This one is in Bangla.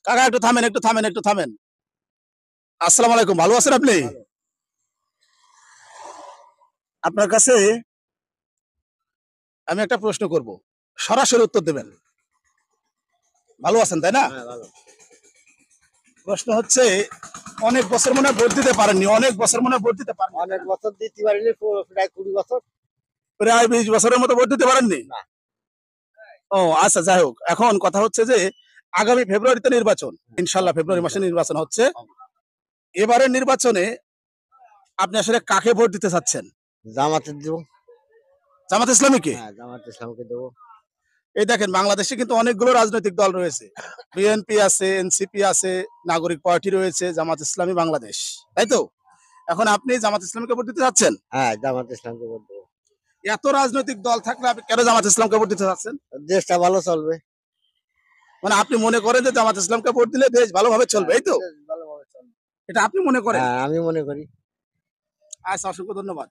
কাকা একটু থামেন, একটু থামেন, একটু থামেন। আসসালামু আলাইকুম, ভালো আছেন আপনি? আপনার কাছে আমি একটা প্রশ্ন করব, সরাসরি উত্তর দেবেন। ভালো আছেন তাই না? হ্যাঁ ভালো। প্রশ্ন হচ্ছে, অনেক বছর মনে হয় ভোট দিতে পারেননি, অনেক বছর মনে হয় ভোট দিতে পারেন, অনেক বছর দিতে পারিনি, প্রায় 20 বছর। প্রায় 20 বছরের মতো ভোট দিতে পারেননি। না। ও আচ্ছা, যাই হোক, এখন কথা হচ্ছে যে আগামী ফেব্রুয়ারিতে নির্বাচন, ইনশাল্লাহ ফেব্রুয়ারি মাসে নির্বাচন হচ্ছে। এবারের নির্বাচনে আপনি আসলে কাকে ভোট দিতে চাচ্ছেন? জামাতে দেবো। জামাত ইসলামীকে? হ্যাঁ, জামাত ইসলামকে দেবো। এই দেখেন, বাংলাদেশে কিন্তু অনেকগুলো রাজনৈতিক দল রয়েছে, বিএনপি আছে, এনসিপি আছে, নাগরিক পার্টি রয়েছে, জামাত ইসলামী বাংলাদেশ, তাই তো? এখন আপনি জামাত ইসলামীকে ভোট দিতে চাচ্ছেন? হ্যাঁ, জামাত ইসলামকে ভোট দেবো। এত রাজনৈতিক দল থাকলে আপনি কেন জামাত ইসলামকে ভোট দিতে চাচ্ছেন? দেশটা ভালো চলবে। মানে আপনি মনে করেন যে জামাত ইসলামকে ভোট দিলে দেশ ভালোভাবে চলবে, এই তো? দেশ ভালোভাবে চলবে। এটা আপনি মনে করেন? হ্যাঁ, আমি মনে করি। আচ্ছা, অসংখ্য ধন্যবাদ।